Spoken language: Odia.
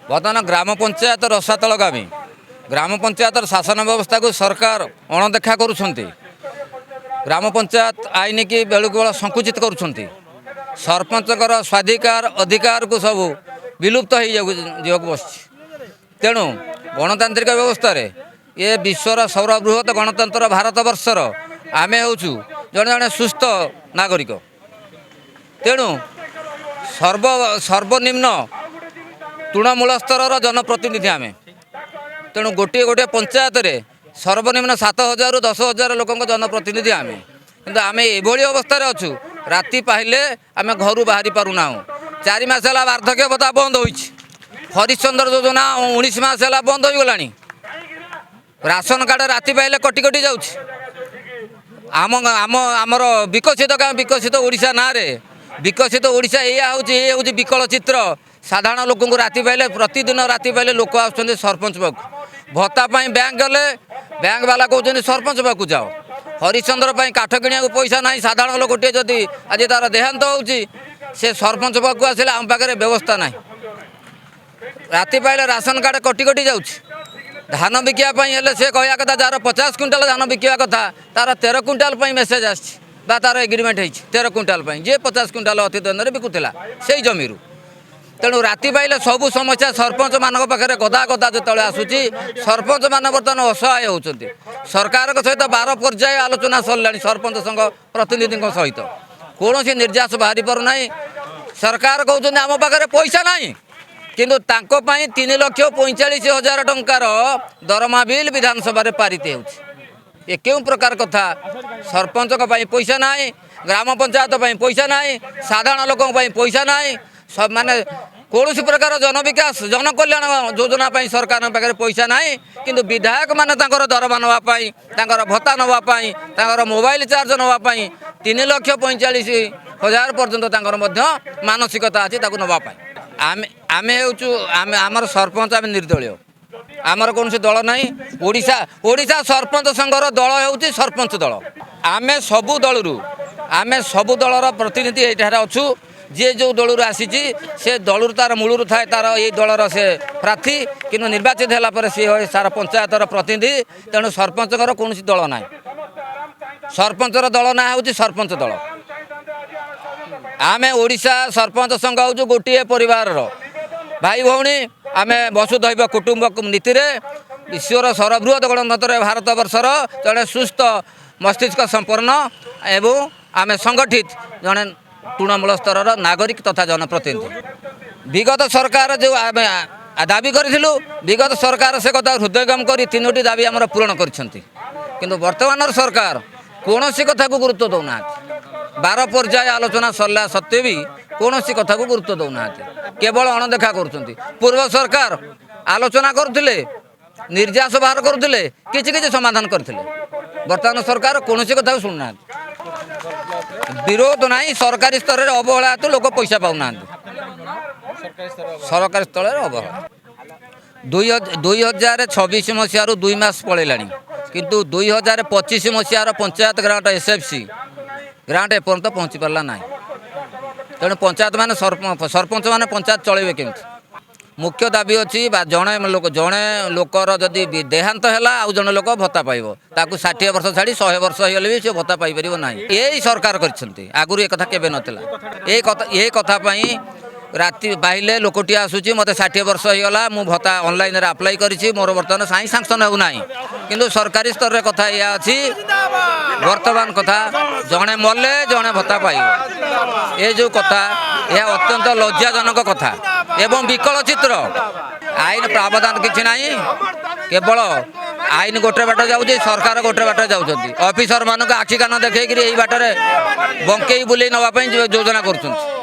ବର୍ତ୍ତମାନ ଗ୍ରାମ ପଞ୍ଚାୟତ ରସାତଳଗାମୀ ଗ୍ରାମ ପଞ୍ଚାୟତର ଶାସନ ବ୍ୟବସ୍ଥାକୁ ସରକାର ଅଣଦେଖା କରୁଛନ୍ତି। ଗ୍ରାମ ପଞ୍ଚାୟତ ଆଇନ କି ବେଳକୁ ବେଳ ସଂକୁଚିତ କରୁଛନ୍ତି। ସରପଞ୍ଚଙ୍କର ସ୍ୱାଧିକାର ଅଧିକାରକୁ ସବୁ ବିଲୁପ୍ତ ହୋଇଯିବାକୁ ବସିଛି। ତେଣୁ ଗଣତାନ୍ତ୍ରିକ ବ୍ୟବସ୍ଥାରେ ଏ ବିଶ୍ୱର ସର୍ବବୃହତ ଗଣତନ୍ତ୍ର ଭାରତବର୍ଷର ଆମେ ହେଉଛୁ ଜଣେ ଜଣେ ସୁସ୍ଥ ନାଗରିକ। ତେଣୁ ସର୍ବନିମ୍ନ ତୃଣମୂଳ ସ୍ତରର ଜନପ୍ରତିନିଧି ଆମେ। ତେଣୁ ଗୋଟିଏ ଗୋଟିଏ ପଞ୍ଚାୟତରେ ସର୍ବନିମ୍ନ 7,000ରୁ 10,000 ଲୋକଙ୍କ ଜନପ୍ରତିନିଧି ଆମେ। କିନ୍ତୁ ଆମେ ଏଭଳି ଅବସ୍ଥାରେ ଅଛୁ, ରାତି ପାହିଲେ ଆମେ ଘରୁ ବାହାରି ପାରୁନାହୁଁ। 4 ମାସ ହେଲା ବାର୍ଦ୍ଧକ୍ୟ ଭତ୍ତା ବନ୍ଦ ହୋଇଛି। ହରିଶ୍ଚନ୍ଦ୍ର ଯୋଜନା 19 ମାସ ହେଲା ବନ୍ଦ ହୋଇଗଲାଣି। ରାସନ କାର୍ଡ଼ ରାତି ପାହିଲେ କଟି କଟି ଯାଉଛି। ଆମର ବିକଶିତ ଗାଁ ବିକଶିତ ଓଡ଼ିଶା ନାଁରେ ବିକଶିତ ଓଡ଼ିଶା ଏ ହେଉଛି ବିକଳ ଚିତ୍ର। ସାଧାରଣ ଲୋକଙ୍କୁ ରାତି ପାଇଲେ ପ୍ରତିଦିନ ରାତି ପାଇଲେ ଲୋକ ଆସୁଛନ୍ତି ସରପଞ୍ଚ ପାଖକୁ। ଭତ୍ତା ପାଇଁ ବ୍ୟାଙ୍କ ଗଲେ ବ୍ୟାଙ୍କ ବାଲା କହୁଛନ୍ତି ସରପଞ୍ଚ ପାଖକୁ ଯାଅ। ହରିଶ୍ଚନ୍ଦ୍ର ପାଇଁ କାଠ କିଣିବାକୁ ପଇସା ନାହିଁ। ସାଧାରଣ ଲୋକଟିଏ ଯଦି ଆଜି ତାର ଦେହାନ୍ତ ହେଉଛି, ସେ ସରପଞ୍ଚ ପାଖକୁ ଆସିଲେ ଆମ ପାଖରେ ବ୍ୟବସ୍ଥା ନାହିଁ। ରାତି ପାଇଲେ ରାସନ କାର୍ଡ଼ କଟି କଟି ଯାଉଛି। ଧାନ ବିକିବା ପାଇଁ ହେଲେ ସେ କହିବା କଥା ଯାହାର 50 କୁଇଣ୍ଟାଲ ଧାନ ବିକିବା କଥା ତାର 13 କୁଇଣ୍ଟାଲ ପାଇଁ ମେସେଜ୍ ଆସିଛି ବା ତାର ଏଗ୍ରିମେଣ୍ଟ ହେଇଛି 13 କୁଇଣ୍ଟାଲ ପାଇଁ, ଯିଏ 50 କୁଇଣ୍ଟାଲ ଅତିଦନରେ ବିକୁଥିଲା ସେଇ ଜମିରୁ। ତେଣୁ ରାତି ପାଇଲେ ସବୁ ସମସ୍ୟା ସରପଞ୍ଚମାନଙ୍କ ପାଖରେ ଗଦା ଗଦା ଯେତେବେଳେ ଆସୁଛି, ସରପଞ୍ଚମାନେ ବର୍ତ୍ତମାନ ଅସହାୟ ହେଉଛନ୍ତି। ସରକାରଙ୍କ ସହିତ 12 ପର୍ଯ୍ୟାୟ ଆଲୋଚନା ସରିଲାଣି ସରପଞ୍ଚ ସଂଘ ପ୍ରତିନିଧିଙ୍କ ସହିତ, କୌଣସି ନିର୍ଯାସ ବାହାରି ପାରୁନାହିଁ। ସରକାର କହୁଛନ୍ତି ଆମ ପାଖରେ ପଇସା ନାହିଁ, କିନ୍ତୁ ତାଙ୍କ ପାଇଁ 3,45,000 ଟଙ୍କାର ଦରମା ବିଲ୍ ବିଧାନସଭାରେ ପାରିତ ହେଉଛି। ଏ କେଉଁ ପ୍ରକାର କଥା? ସରପଞ୍ଚଙ୍କ ପାଇଁ ପଇସା ନାହିଁ, ଗ୍ରାମ ପଞ୍ଚାୟତ ପାଇଁ ପଇସା ନାହିଁ, ସାଧାରଣ ଲୋକଙ୍କ ପାଇଁ ପଇସା ନାହିଁ। ମାନେ କୌଣସି ପ୍ରକାର ଜନବିକାଶ ଜନକଲ୍ୟାଣ ଯୋଜନା ପାଇଁ ସରକାରଙ୍କ ପାଖରେ ପଇସା ନାହିଁ। କିନ୍ତୁ ବିଧାୟକମାନେ ତାଙ୍କର ଦରମା ନେବା ପାଇଁ, ତାଙ୍କର ଭତ୍ତା ନେବା ପାଇଁ, ତାଙ୍କର ମୋବାଇଲ ଚାର୍ଜ ନେବା ପାଇଁ 3,45,000 ପର୍ଯ୍ୟନ୍ତ ତାଙ୍କର ମଧ୍ୟ ମାନସିକତା ଅଛି ତାକୁ ନେବା ପାଇଁ। ଆମେ ହେଉଛୁ ଆମର ସରପଞ୍ଚ, ଆମେ ନିର୍ଦଳୀୟ, ଆମର କୌଣସି ଦଳ ନାହିଁ। ଓଡ଼ିଶା ସରପଞ୍ଚ ସଂଘର ଦଳ ହେଉଛି ସରପଞ୍ଚ ଦଳ। ଆମେ ସବୁ ଦଳର ପ୍ରତିନିଧି ଏଠାରେ ଅଛୁ। ଯିଏ ଯେଉଁ ଦଳରୁ ଆସିଛି ସେ ଦଳରୁ ତାର ମୂଳରୁ ଥାଏ ତାର ଏଇ ଦଳର ସେ ପ୍ରାର୍ଥୀ, କିନ୍ତୁ ନିର୍ବାଚିତ ହେଲା ପରେ ସିଏ ହୁଏ ସାରା ପଞ୍ଚାୟତର ପ୍ରତିନିଧି। ତେଣୁ ସରପଞ୍ଚଙ୍କର କୌଣସି ଦଳ ନାହିଁ। ସରପଞ୍ଚର ଦଳ ନାଁ ହେଉଛି ସରପଞ୍ଚ ଦଳ। ଆମେ ଓଡ଼ିଶା ସରପଞ୍ଚ ସଂଘ ହେଉଛୁ ଗୋଟିଏ ପରିବାରର ଭାଇ ଭଉଣୀ। ଆମେ ବସୁଧୈବ କୁଟୁମ୍ବକ ନୀତିରେ ବିଶ୍ୱର ସର୍ବବୃହତ ଗଣତନ୍ତ୍ର ଭାରତବର୍ଷର ଜଣେ ସୁସ୍ଥ ମସ୍ତିଷ୍କ ସମ୍ପନ୍ନ ଏବଂ ଆମେ ସଂଗଠିତ ଜଣେ ତୃଣମୂଳ ସ୍ତରର ନାଗରିକ ତଥା ଜନପ୍ରତିନିଧି। ବିଗତ ସରକାର ଯେଉଁ ଆମେ ଦାବି କରିଥିଲୁ, ବିଗତ ସରକାର ସେ କଥା ହୃଦୟଙ୍ଗମ କରି 3ଟି ଦାବି ଆମର ପୂରଣ କରିଛନ୍ତି। କିନ୍ତୁ ବର୍ତ୍ତମାନର ସରକାର କୌଣସି କଥାକୁ ଗୁରୁତ୍ୱ ଦେଉନାହାନ୍ତି। 12 ପର୍ଯ୍ୟାୟ ଆଲୋଚନା ସରିଲା ସତ୍ତ୍ୱେ ବି କୌଣସି କଥାକୁ ଗୁରୁତ୍ୱ ଦେଉନାହାନ୍ତି, କେବଳ ଅଣଦେଖା କରୁଛନ୍ତି। ପୂର୍ବ ସରକାର ଆଲୋଚନା କରୁଥିଲେ, ନିର୍ଯାସ ବାହାର କରୁଥିଲେ, କିଛି ସମାଧାନ କରିଥିଲେ। ବର୍ତ୍ତମାନ ସରକାର କୌଣସି କଥାକୁ ଶୁଣୁନାହାନ୍ତି। ବିରୋଧ ନାହିଁ, ସରକାରୀ ସ୍ତରରେ ଅବହେଳା ହେତୁ ଲୋକ ପଇସା ପାଉନାହାନ୍ତି। ସରକାରୀ ସ୍ତରରେ ଅବହେଳା। 2026 ମସିହାରୁ 2 ମାସ ପଳେଇଲାଣି, କିନ୍ତୁ 2025 ମସିହାର ପଞ୍ଚାୟତ ଗ୍ରାଣ୍ଟ SFC ଗ୍ରାଣ୍ଟ ଏପର୍ଯ୍ୟନ୍ତ ପହଞ୍ଚି ପାରିଲା ନାହିଁ। ତେଣୁ ପଞ୍ଚାୟତ ମାନେ ସରପଞ୍ଚ ମାନେ ପଞ୍ଚାୟତ ଚଳେଇବେ କେମିତି? ମୁଖ୍ୟ ଦାବି ଅଛି ବା ଜଣେ ଲୋକର ଯଦି ଦେହାନ୍ତ ହେଲା ଆଉ ଜଣେ ଲୋକ ଭତ୍ତା ପାଇବ, ତାକୁ 60 ବର୍ଷ ଛାଡ଼ି 100 ବର୍ଷ ହେଇଗଲେ ବି ସେ ଭତ୍ତା ପାଇପାରିବ ନାହିଁ। ଏଇ ସରକାର କରିଛନ୍ତି, ଆଗରୁ ଏ କଥା କେବେ ନଥିଲା। ଏ କଥା ପାଇଁ ରାତି ପାଇଲେ ଲୋକଟିଏ ଆସୁଛି, ମୋତେ 60 ବର୍ଷ ହେଇଗଲା, ମୁଁ ଭତ୍ତା ଅନଲାଇନରେ ଆପ୍ଲାଏ କରିଛି, ମୋର ବର୍ତ୍ତମାନ ସାଂକ୍ସନ୍ ହେଉନାହିଁ। କିନ୍ତୁ ସରକାରୀ ସ୍ତରରେ କଥା ଏଇଆ ଅଛି, ବର୍ତ୍ତମାନ କଥା ଜଣେ ମଲେ ଜଣେ ଭତ୍ତା ପାଇବ। ଏ ଯେଉଁ କଥା, ଏହା ଅତ୍ୟନ୍ତ ଲଜ୍ଜାଜନକ କଥା ଏବଂ ବିକଳ ଚିତ୍ର। ଆଇନ ପ୍ରାବଧାନ କିଛି ନାହିଁ, କେବଳ ଆଇନ ଗୋଟେ ବାଟ ଯାଉଛି, ସରକାର ଗୋଟେ ବାଟ ଯାଉଛନ୍ତି। ଅଫିସର ମାନଙ୍କୁ ଆଖି କାନ ଦେଖେଇକିରି ଏଇ ବାଟରେ ବଙ୍କେଇ ବୁଲେଇ ନେବା ପାଇଁ ଯୋଜନା କରୁଛନ୍ତି।